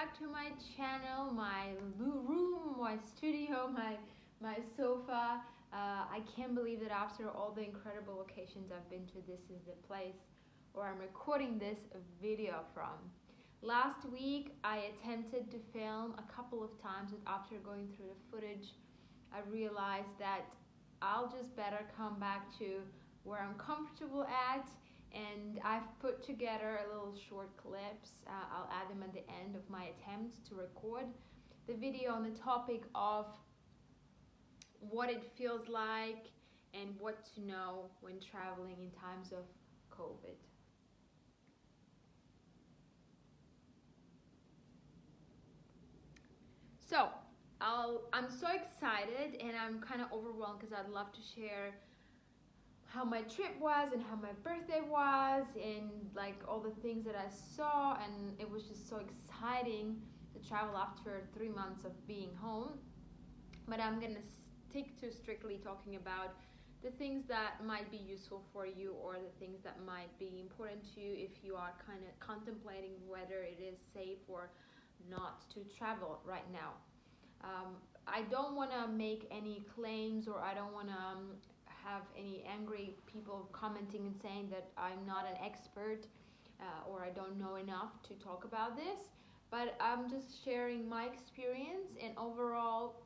back to my channel, my room, my studio, my sofa. I can't believe that after all the incredible locations I've been to, this is the place where I'm recording this video from. Last week I attempted to film a couple of times, and after going through the footage I realized that I'll just better come back to where I'm comfortable at, and I've put together a little short clips. I'll add them at the end of my attempt to record the video on the topic of what it feels like and what to know when traveling in times of COVID. So I'm so excited and I'm kind of overwhelmed because I'd love to share how my trip was and how my birthday was and like all the things that I saw, and it was just so exciting to travel after 3 months of being home. But I'm gonna stick to strictly talking about the things that might be useful for you, or the things that might be important to you if you are kind of contemplating whether it is safe or not to travel right now. I don't want to make any claims, or I don't want to have any angry people commenting and saying that I'm not an expert or I don't know enough to talk about this, but I'm just sharing my experience and overall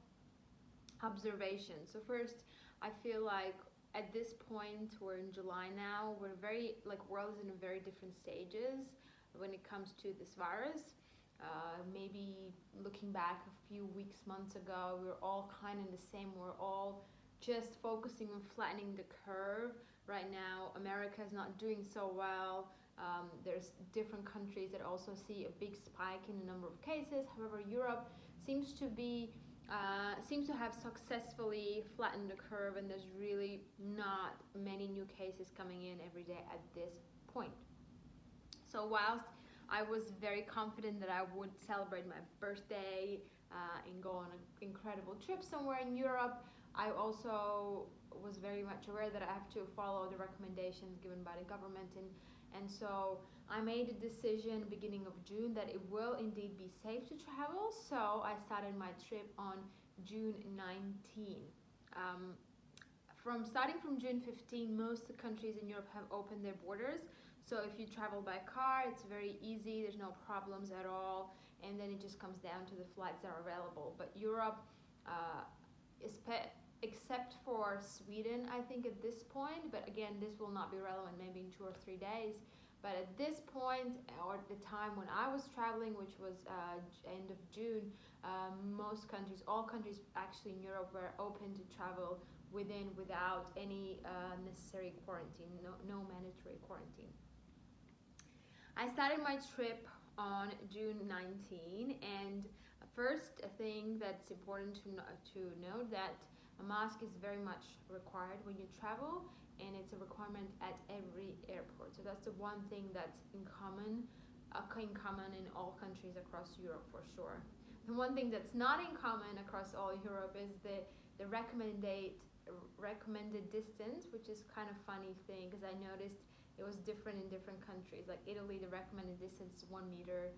observation. So first, I feel like at this point, we're in July now, we're very, like, world is in a very different stages when it comes to this virus. Maybe looking back a few weeks, months ago, we were all kind of in the same, we're all just focusing on flattening the curve. Right now, America is not doing so well. There's different countries that also see a big spike in the number of cases. However, Europe seems to have successfully flattened the curve, and there's really not many new cases coming in every day at this point. So whilst I was very confident that I would celebrate my birthday and go on an incredible trip somewhere in Europe, I also was very much aware that I have to follow the recommendations given by the government, and so I made a decision beginning of June that it will indeed be safe to travel. So I started my trip on June 19. Starting from June 15, most countries in Europe have opened their borders. So if you travel by car, it's very easy, there's no problems at all, and then it just comes down to the flights that are available. But Europe, except for Sweden, I think at this point, but again, this will not be relevant maybe in 2 or 3 days, but at this point, or at the time when I was traveling, which was end of June, most countries, all countries actually in Europe, were open to travel without any necessary quarantine, no mandatory quarantine. I started my trip on June 19, and first thing that's important to note that a mask is very much required when you travel, and it's a requirement at every airport. So that's the one thing that's in common in all countries across Europe for sure. The one thing that's not in common across all Europe is the recommended distance, which is kind of funny thing because I noticed it was different in different countries. Like Italy, the recommended distance is 1 meter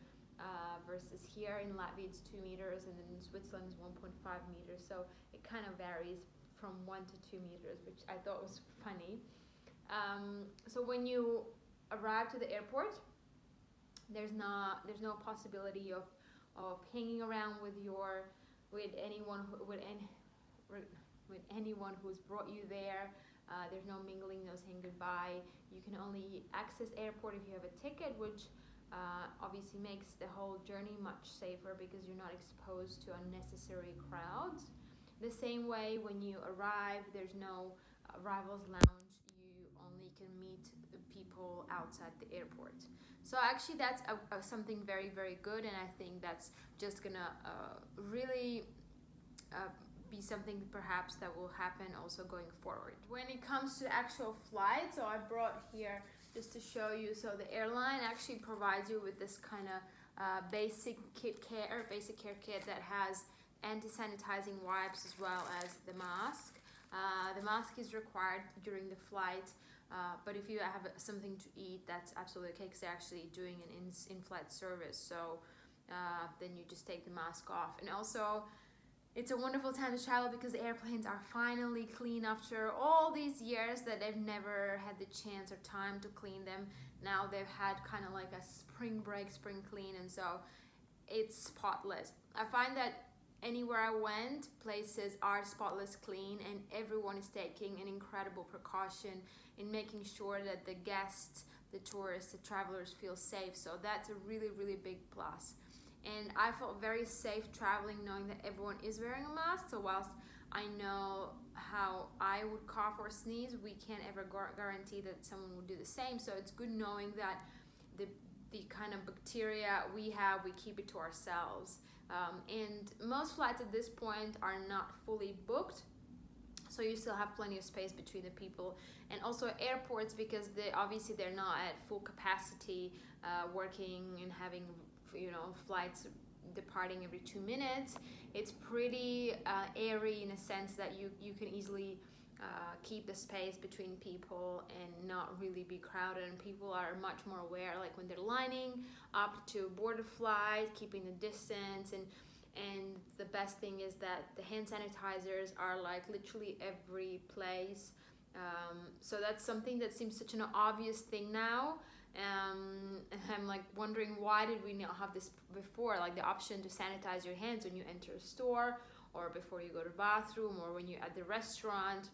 versus here in Latvia it's 2 meters, and then in Switzerland is 1.5 meters. So it kind of varies from 1 to 2 meters, which I thought was funny. So when you arrive to the airport, there's no possibility of hanging around with anyone who's brought you there. There's no mingling, no saying goodbye. You can only access airport if you have a ticket, which obviously makes the whole journey much safer because you're not exposed to unnecessary crowds. The same way when you arrive, there's no arrivals lounge. You only can meet people outside the airport. So actually that's something very, very good, and I think that's just gonna really be something perhaps that will happen also going forward. When it comes to actual flight, so I brought here just to show you, so the airline actually provides you with this kind of basic care kit that has anti-sanitizing wipes as well as the mask. The mask is required during the flight, but if you have something to eat, that's absolutely okay because they're actually doing an in-flight service. So then you just take the mask off. And also, it's a wonderful time to travel because the airplanes are finally clean after all these years that they've never had the chance or time to clean them. Now they've had kind of like a spring break, spring clean, and so it's spotless. I find that anywhere I went, places are spotless clean, and everyone is taking an incredible precaution in making sure that the guests, the tourists, the travelers feel safe. So that's a really, really big plus. And I felt very safe traveling knowing that everyone is wearing a mask. So whilst I know how I would cough or sneeze, we can't ever guarantee that someone would do the same. So it's good knowing that the kind of bacteria we have, we keep it to ourselves. And most flights at this point are not fully booked, so you still have plenty of space between the people. And also airports, because obviously they're not at full capacity, working and having flights departing every 2 minutes. It's pretty airy in a sense that you can easily keep the space between people and not really be crowded, and people are much more aware, like when they're lining up to board a flight, keeping the distance. And the best thing is that the hand sanitizers are like literally every place. So that's something that seems such an obvious thing now. And I'm like wondering, why did we not have this before, like the option to sanitize your hands when you enter a store, or before you go to the bathroom, or when you're at the restaurant.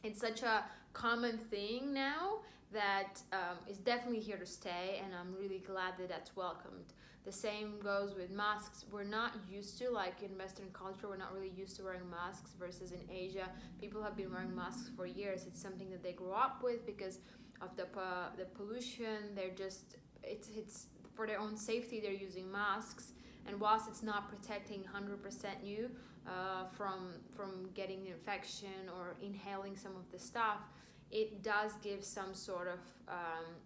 It's such a common thing now that is definitely here to stay, and I'm really glad that that's welcomed. The same goes with masks. We're not used to, like in Western culture, we're not really used to wearing masks, versus in Asia, people have been wearing masks for years. It's something that they grew up with because of the pollution. They're just, it's for their own safety, they're using masks. And whilst it's not protecting 100% you from getting the infection or inhaling some of the stuff, it does give some sort of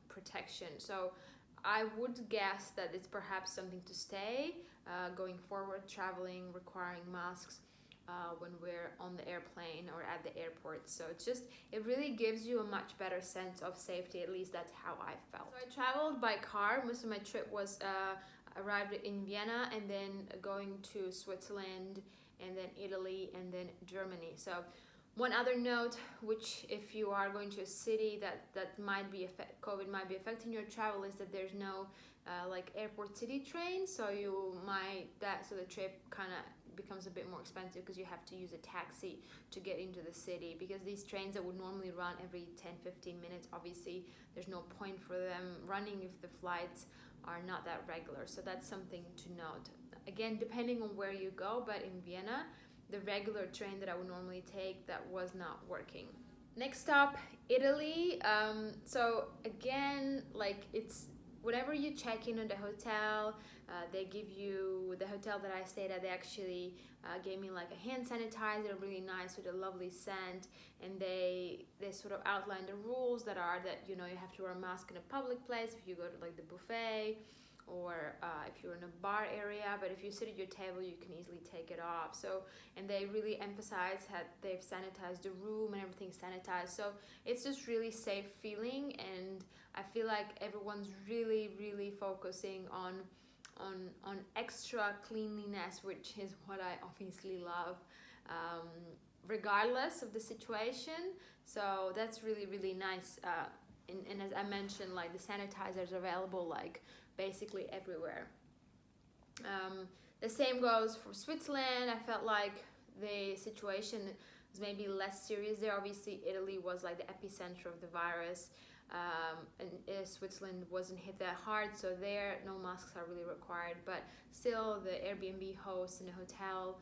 protection. So I would guess that it's perhaps something to stay going forward, traveling, requiring masks when we're on the airplane or at the airport. So it really gives you a much better sense of safety. At least that's how I felt. So I traveled by car. Most of my trip was arrived in Vienna, and then going to Switzerland, and then Italy, and then Germany. So one other note, which if you are going to a city that might be COVID might be affecting your travel, is that there's no like airport city train. So the trip kind of becomes a bit more expensive because you have to use a taxi to get into the city, because these trains that would normally run every 10-15 minutes, obviously there's no point for them running if the flights are not that regular. So that's something to note. Again, depending on where you go, but in Vienna, the regular train that I would normally take, that was not working. Next stop, Italy. So again, like it's whenever you check in at the hotel, they give you, the hotel that I stayed at, they actually gave me like a hand sanitizer, really nice with a lovely scent, and they sort of outline the rules that you have to wear a mask in a public place if you go to like the buffet, or if you're in a bar area, but if you sit at your table, you can easily take it off. So, and they really emphasize that they've sanitized the room and everything's sanitized. So it's just really safe feeling, and I feel like everyone's really, really focusing on extra cleanliness, which is what I obviously love, regardless of the situation. So that's really, really nice. And as I mentioned, like the sanitizers are available like basically everywhere. The same goes for Switzerland. I felt like the situation was maybe less serious there. Obviously, Italy was like the epicenter of the virus, and Switzerland wasn't hit that hard, so there no masks are really required. But still, the Airbnb hosts and the hotel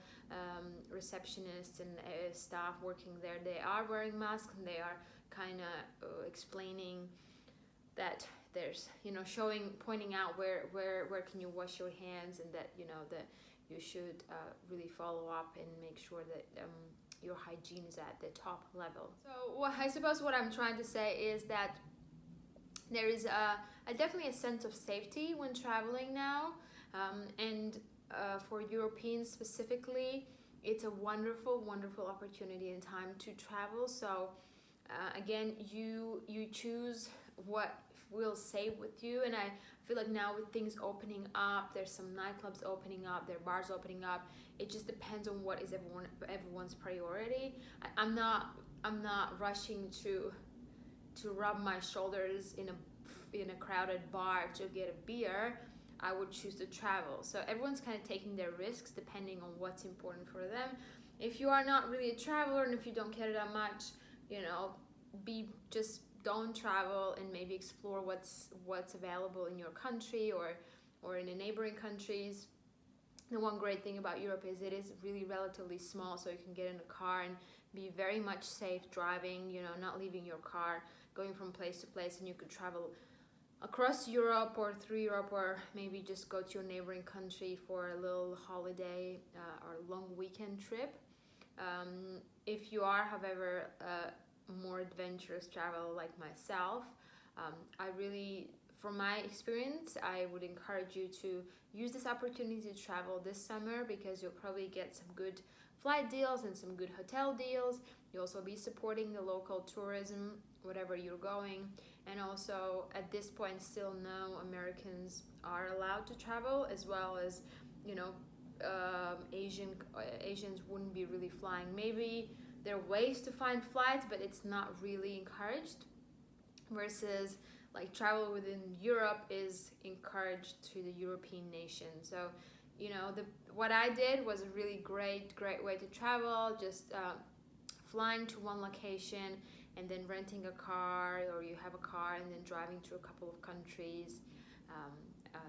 receptionists and staff working there, they are wearing masks, and they are kind of explaining that there's, pointing out where can you wash your hands, and that that you should really follow up and make sure that your hygiene is at the top level. So I suppose what I'm trying to say is that there is definitely a sense of safety when traveling now, and for Europeans specifically, it's a wonderful, wonderful opportunity and time to travel. So again, you choose what will stay with you. And I feel like now with things opening up, there's some nightclubs opening up, there are bars opening up. It just depends on what is everyone's priority. I'm not rushing to rub my shoulders in a crowded bar to get a beer. I would choose to travel. So everyone's kind of taking their risks depending on what's important for them. If you are not really a traveler and if you don't care that much, you know, just don't travel and maybe explore what's available in your country or in the neighboring countries. The one great thing about Europe is it is really relatively small, so you can get in a car and be very much safe driving, you know, not leaving your car, going from place to place, and you could travel across Europe or through Europe, or maybe just go to your neighboring country for a little holiday or long weekend trip. If you are, however, more adventurous travel like myself, I really, from my experience, I would encourage you to use this opportunity to travel this summer, because you'll probably get some good flight deals and some good hotel deals. You'll also be supporting the local tourism, whatever you're going. And also at this point, still no Americans are allowed to travel, as well as, you know, Asians wouldn't be really flying. Maybe there are ways to find flights, but it's not really encouraged, versus like travel within Europe is encouraged to the European nations. So, you know, what I did was a really great way to travel, just flying to one location and then renting a car, or you have a car and then driving to a couple of countries,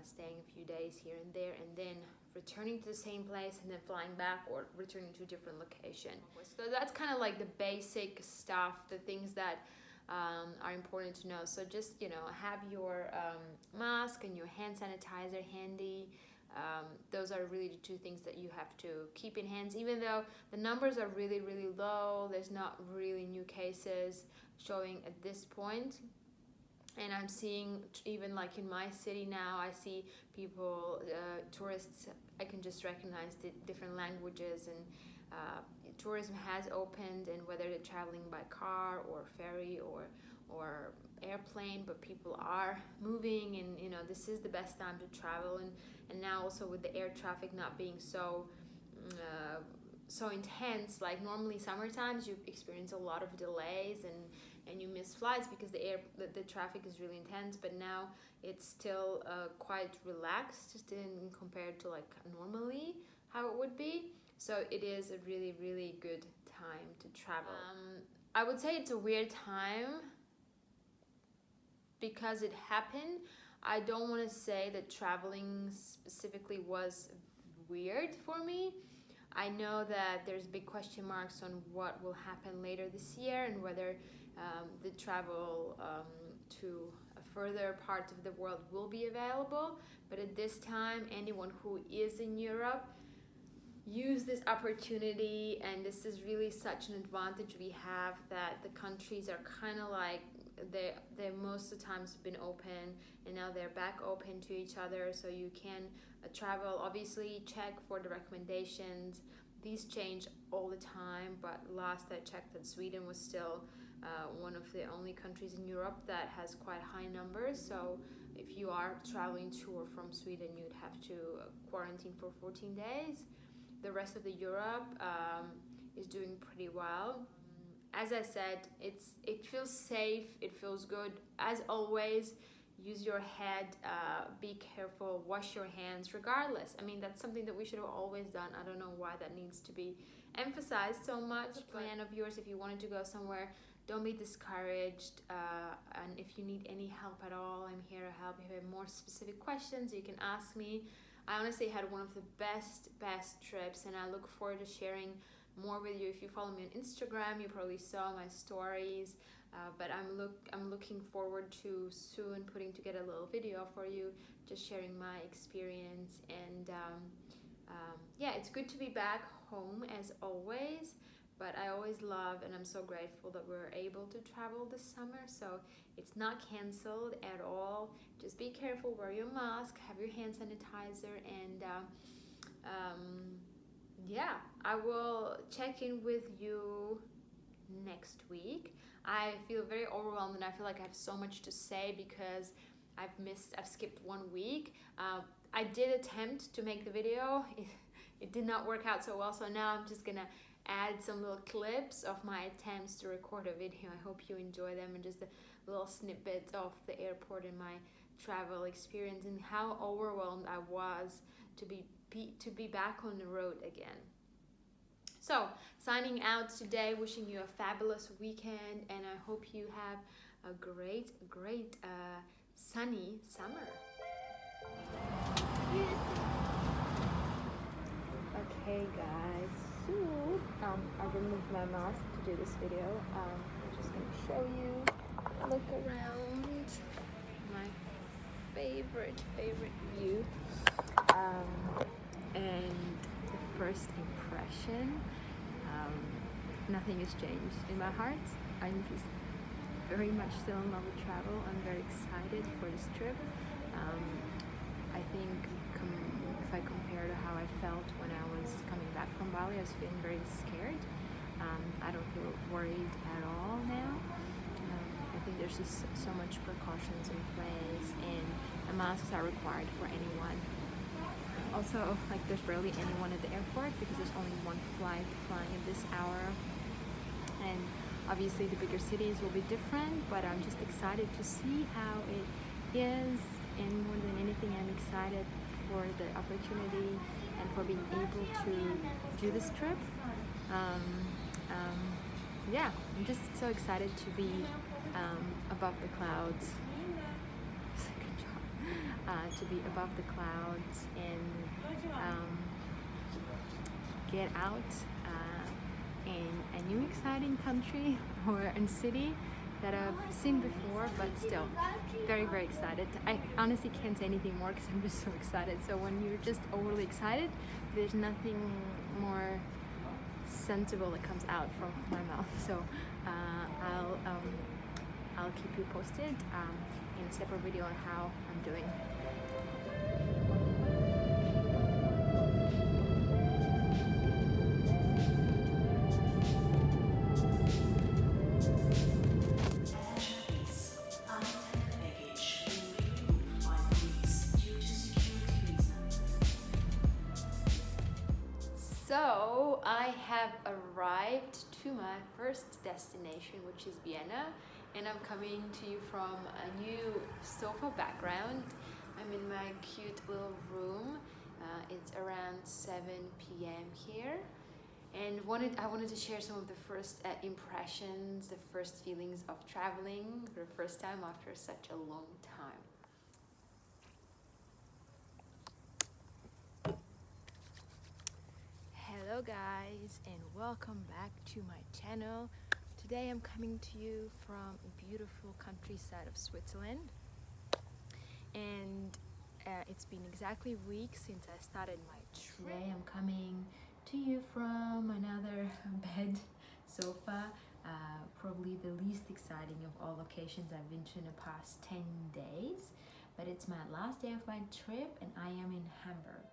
staying a few days here and there, and then returning to the same place and then flying back or returning to a different location. So that's kind of like the basic stuff, the things that are important to know. So just, you know, have your mask and your hand sanitizer handy. Those are really the two things that you have to keep in hands. Even though the numbers are really, really low, there's not really new cases showing at this point. And I'm seeing, even like in my city now, I see people, tourists, I can just recognize the different languages, and tourism has opened, and whether they're traveling by car or ferry or airplane, but people are moving, and you know, this is the best time to travel. And now also with the air traffic not being so intense, like normally summer times you experience a lot of delays and you miss flights because the traffic is really intense, but now it's still quite relaxed, just in compared to like normally how it would be. So it is a really, really good time to travel. I would say it's a weird time because it happened. I don't want to say that traveling specifically was weird for me. I know that there's big question marks on what will happen later this year, and whether the travel to a further part of the world will be available. But at this time, anyone who is in Europe, use this opportunity, and this is really such an advantage we have, that the countries are kind of like, they most of the times have been open, and now they're back open to each other, so you can travel. Obviously check for the recommendations, these change all the time, but last I checked that Sweden was still one of the only countries in Europe that has quite high numbers. So if you are traveling to or from Sweden, you'd have to quarantine for 14 days. The rest of the Europe is doing pretty well. As I said, it feels safe, it feels good. As always, use your head, be careful, wash your hands regardless. I mean, that's something that we should have always done. I don't know why that needs to be emphasized so much. Plan of yours, if you wanted to go somewhere, don't be discouraged. And if you need any help at all, I'm here to help. If you have more specific questions, you can ask me. I honestly had one of the best trips, and I look forward to sharing more with you. If you follow me on Instagram, you probably saw my stories, but I'm looking forward to soon putting together a little video for you, just sharing my experience. And yeah, it's good to be back home as always, but I always love, and I'm so grateful that we're able to travel this summer. So it's not canceled at all. Just be careful, wear your mask, have your hand sanitizer, and yeah, I will check in with you next week. I feel very overwhelmed and I feel like I have so much to say because I've skipped 1 week. I did attempt to make the video. It did not work out so well, so now I'm just gonna add some little clips of my attempts to record a video. I hope you enjoy them, and just a little snippet of the airport and my travel experience and how overwhelmed I was to be back on the road again. So, signing out today, wishing you a fabulous weekend, and I hope you have a great sunny summer. Okay guys, so I removed my mask to do this video. I'm just gonna show you, look around, my favorite view, and the first impression, nothing has changed in my heart. I'm just very much still in love with travel. I'm very excited for this trip. I think if I compare to how I felt when I was coming back from Bali, I was feeling very scared. I don't feel worried at all now. I think there's just so much precautions in place, and the masks are required for anyone. Also, like, there's barely anyone at the airport because there's only one flight flying at this hour. And obviously the bigger cities will be different, but I'm just excited to see how it is, and more than anything I'm excited for the opportunity and for being able to do this trip. Yeah, I'm just so excited to be above the clouds. Good job. To be above the clouds and get out in a new exciting country or a city that I've seen before, but still very excited. I honestly can't say anything more because I'm just so excited. So when you're just overly excited, there's nothing more sensible that comes out from my mouth. So I'll keep you posted in a separate video on how I'm doing. So I have arrived to my first destination, which is Vienna, and I'm coming to you from a new sofa background. I'm in my cute little room. It's around 7 p.m. here, and I wanted to share some of the first impressions, the first feelings of traveling for the first time after such a long time. Hello guys, and welcome back to my channel. Today I'm coming to you from a beautiful countryside of Switzerland, and it's been exactly a week since I started my trip. Today I'm coming to you from another bed sofa, probably the least exciting of all locations I've been to in the past 10 days, but it's my last day of my trip and I am in Hamburg.